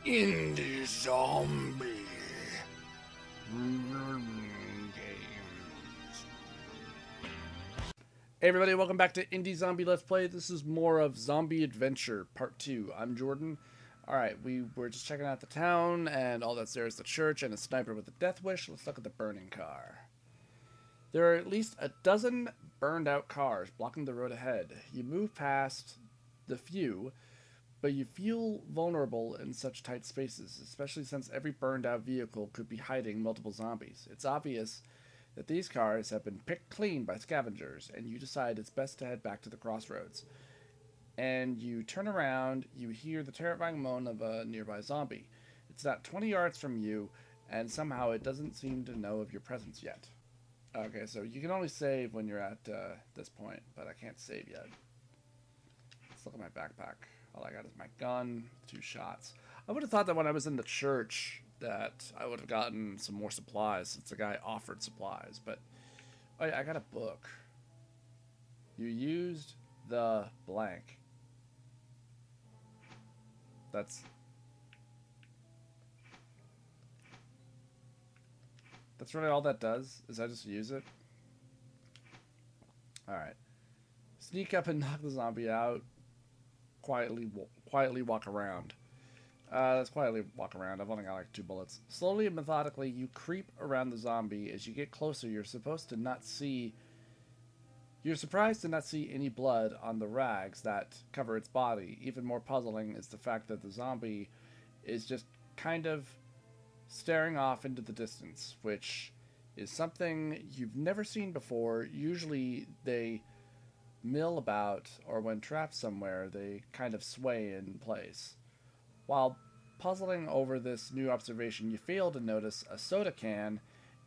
Indie Zombie Games. Hey everybody, welcome back to Indie Zombie Let's Play. This is more of Zombie Adventure Part 2. I'm Jordan. Alright, we were just checking out the town, and all that's there is the church and a sniper with a death wish. Let's look at the burning car. There are at least a dozen burned out cars blocking the road ahead. You move past the few, but you feel vulnerable in such tight spaces, especially since every burned out vehicle could be hiding multiple zombies. It's obvious that these cars have been picked clean by scavengers, and you decide it's best to head back to the crossroads. And you turn around, you hear the terrifying moan of a nearby zombie. It's not 20 yards from you, and somehow it doesn't seem to know of your presence yet. Okay, so you can only save when you're at this point, but I can't save yet. Let's look at my backpack. All I got is my gun, 2 shots. I would have thought that when I was in the church that I would have gotten some more supplies since the guy offered supplies, but oh yeah, I got a book. You used the blank. That's really all that does, is I just use it. Alright. Sneak up and knock the zombie out. Quietly walk around. Let's quietly walk around. I've only got like 2 bullets. Slowly and methodically, you creep around the zombie. As you get closer, you're surprised to not see any blood on the rags that cover its body. Even more puzzling is the fact that the zombie is just kind of staring off into the distance, which is something you've never seen before. Usually they mill about, or when trapped somewhere, they kind of sway in place. While puzzling over this new observation, you fail to notice a soda can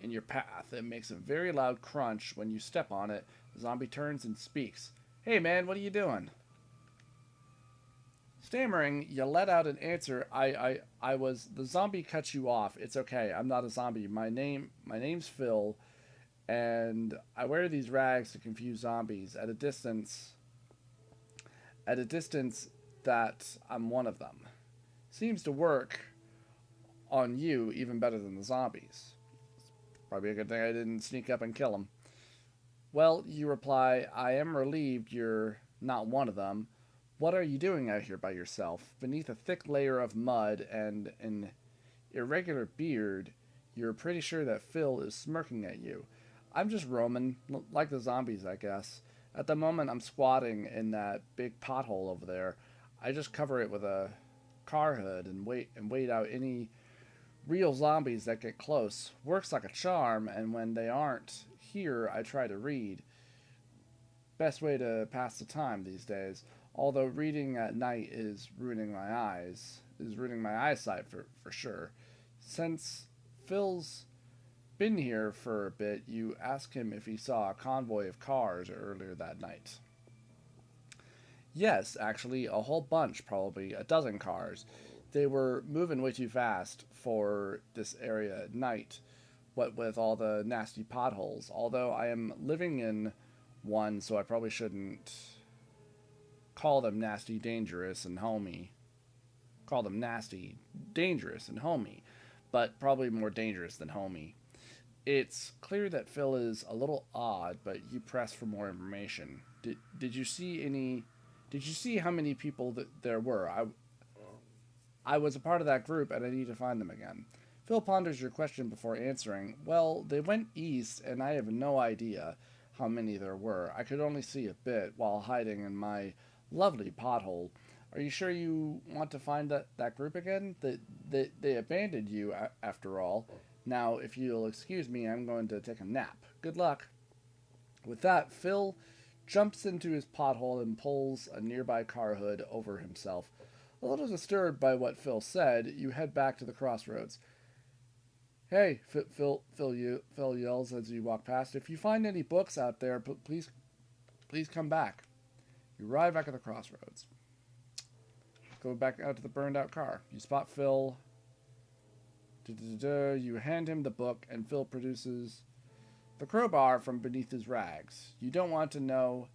in your path. It makes a very loud crunch when you step on it. The zombie turns and speaks. "Hey man, what are you doing?" Stammering, you let out an answer. The zombie cut you off. It's okay, I'm not a zombie. My name's Phil, and I wear these rags to confuse zombies at a distance that I'm one of them. Seems to work on you even better than the zombies. Probably a good thing I didn't sneak up and kill them. Well, you reply, I am relieved you're not one of them. What are you doing out here by yourself? Beneath a thick layer of mud and an irregular beard, you're pretty sure that Phil is smirking at you. I'm just roaming, like the zombies, I guess. At the moment, I'm squatting in that big pothole over there. I just cover it with a car hood and wait out any real zombies that get close. Works like a charm, and when they aren't here, I try to read. Best way to pass the time these days. Although reading at night is ruining my eyesight for sure. Since Phil's been here for a bit, you ask him if he saw a convoy of cars earlier that night. Yes, actually, a whole bunch, probably a dozen cars. They were moving way too fast for this area at night, what with all the nasty potholes. Although I am living in one, so I probably shouldn't call them nasty, dangerous, and homey. Call them nasty, dangerous, and homey, but probably more dangerous than homey. It's clear that Phil is a little odd, but you press for more information. Did you see how many people there were? I was a part of that group, and I need to find them again. Phil ponders your question before answering. Well, they went east, and I have no idea how many there were. I could only see a bit while hiding in my lovely pothole. Are you sure you want to find that group again? They abandoned you, after all. Now, if you'll excuse me, I'm going to take a nap. Good luck. With that, Phil jumps into his pothole and pulls a nearby car hood over himself. A little disturbed by what Phil said, you head back to the crossroads. Hey, Phil yells as you walk past. If you find any books out there, please come back. You arrive back at the crossroads. Go back out to the burned out car. You spot Phil. You hand him the book, and Phil produces the crowbar from beneath his rags. You don't want to know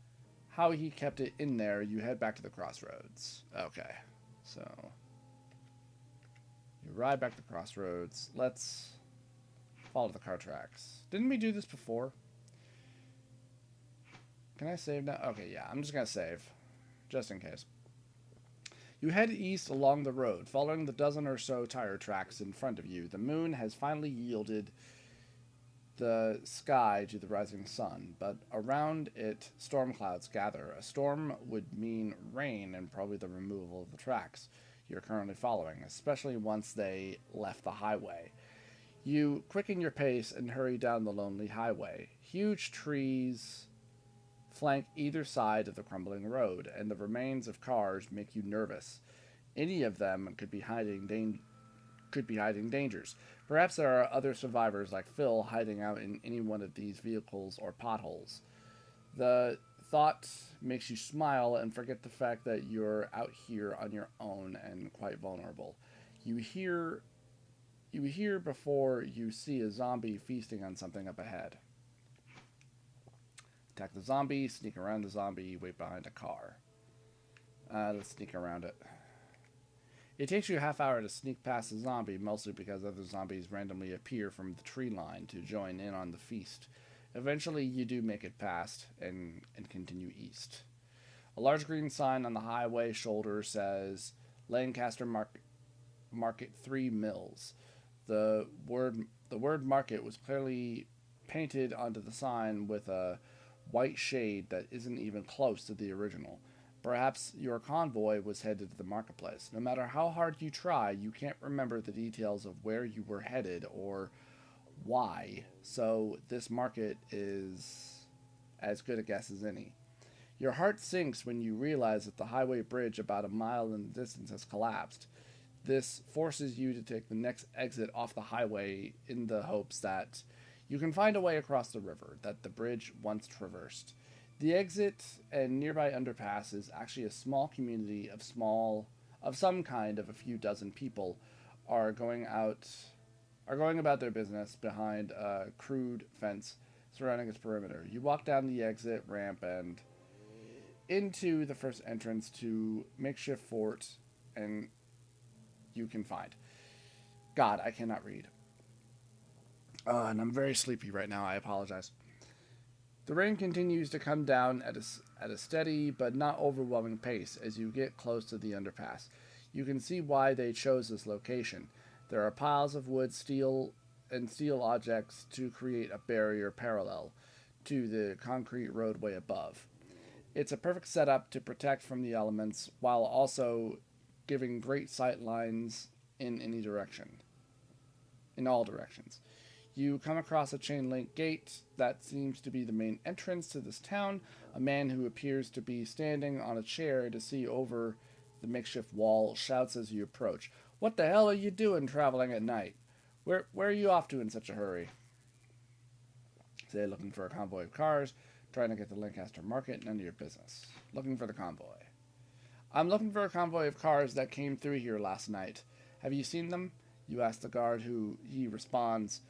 how he kept it in there. You head back to the crossroads. Okay, so You ride back to the crossroads. Let's follow the car tracks. Didn't we do this before? Can I save now? Okay, yeah, I'm just gonna save. Just in case. You head east along the road, following the dozen or so tire tracks in front of you. The moon has finally yielded the sky to the rising sun, but around it storm clouds gather. A storm would mean rain and probably the removal of the tracks you're currently following, especially once they left the highway. You quicken your pace and hurry down the lonely highway. Huge trees flank either side of the crumbling road, and the remains of cars make you nervous. Any of them could be hiding dangers. Perhaps there are other survivors like Phil hiding out in any one of these vehicles or potholes. The thought makes you smile and forget the fact that you're out here on your own and quite vulnerable. You hear before you see a zombie feasting on something up ahead. Attack the zombie, sneak around the zombie, wait behind a car. Let's sneak around it. It takes you a half hour to sneak past the zombie, mostly because other zombies randomly appear from the tree line to join in on the feast. Eventually, you do make it past and continue east. A large green sign on the highway shoulder says Lancaster Market 3 Mills. The word market was clearly painted onto the sign with a white shade that isn't even close to the original. Perhaps your convoy was headed to the marketplace. No matter how hard you try, you can't remember the details of where you were headed or why, so this market is as good a guess as any. Your heart sinks when you realize that the highway bridge about a mile in the distance has collapsed. This forces you to take the next exit off the highway in the hopes that you can find a way across the river that the bridge once traversed. The exit and nearby underpass is actually a small community of some kind of a few dozen people are going about their business behind a crude fence surrounding its perimeter. You walk down the exit ramp and into the first entrance to makeshift fort and you can find. God, I cannot read. And I'm very sleepy right now. I apologize. The rain continues to come down at a steady but not overwhelming pace as you get close to the underpass. You can see why they chose this location. There are piles of wood, steel objects to create a barrier parallel to the concrete roadway above. It's a perfect setup to protect from the elements while also giving great sight lines in all directions. You come across a chain-link gate that seems to be the main entrance to this town. A man who appears to be standing on a chair to see over the makeshift wall shouts as you approach. "What the hell are you doing traveling at night? Where are you off to in such a hurry?" Say, looking for a convoy of cars, trying to get to Lancaster Market, none of your business. Looking for the convoy. I'm looking for a convoy of cars that came through here last night. Have you seen them? You ask the guard, who he responds,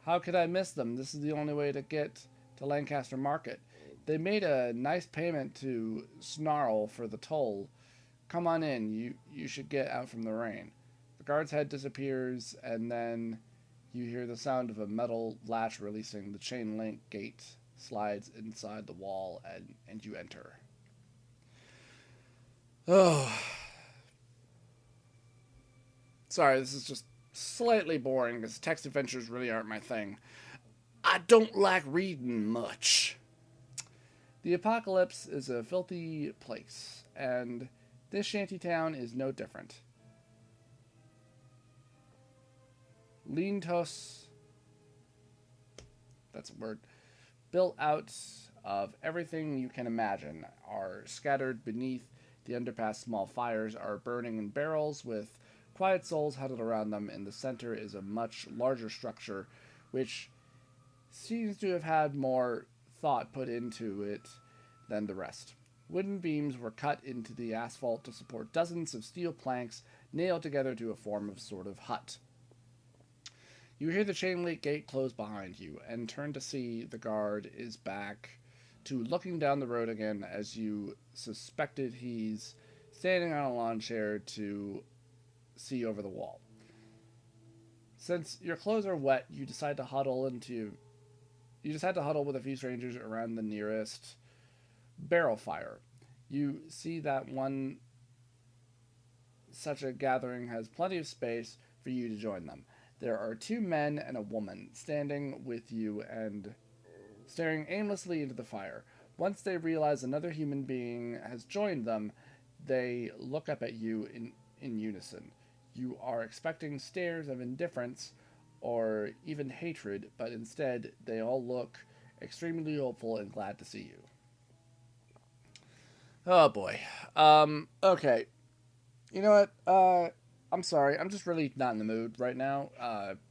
"How could I miss them? This is the only way to get to Lancaster Market. They made a nice payment to Snarl for the toll. Come on in. You should get out from the rain." The guard's head disappears, and then you hear the sound of a metal latch releasing. The chain link gate slides inside the wall, and you enter. Oh. Sorry, this is just slightly boring, because text adventures really aren't my thing. I don't like reading much. The apocalypse is a filthy place, and this shantytown is no different. Lintos, that's a word, built out of everything you can imagine, are scattered beneath the underpass. Small fires are burning in barrels with quiet souls huddled around them. In the center is a much larger structure, which seems to have had more thought put into it than the rest. Wooden beams were cut into the asphalt to support dozens of steel planks nailed together to a form of sort of hut. You hear the chain link gate close behind you and turn to see the guard is back to looking down the road again. As you suspected, he's standing on a lawn chair to see over the wall. Since your clothes are wet, you decide to huddle with a few strangers around the nearest barrel fire. You see that such a gathering has plenty of space for you to join them. There are two men and a woman standing with you and staring aimlessly into the fire. Once they realize another human being has joined them, they look up at you in unison. You are expecting stares of indifference or even hatred, but instead they all look extremely hopeful and glad to see you. Oh boy. Okay. You know what? I'm sorry. I'm just really not in the mood right now.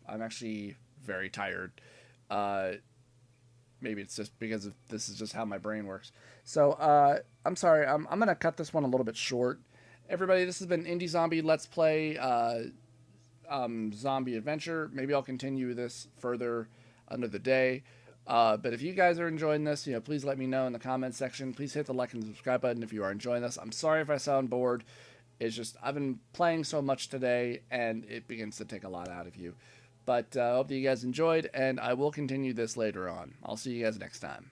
I'm actually very tired. Maybe it's just because this is just how my brain works. So, I'm sorry. I'm going to cut this one a little bit short. Everybody, this has been Indie Zombie Let's Play Zombie Adventure. Maybe I'll continue this further another day. But if you guys are enjoying this, please let me know in the comments section. Please hit the like and subscribe button if you are enjoying this. I'm sorry if I sound bored. It's just I've been playing so much today, and it begins to take a lot out of you. But I hope that you guys enjoyed, and I will continue this later on. I'll see you guys next time.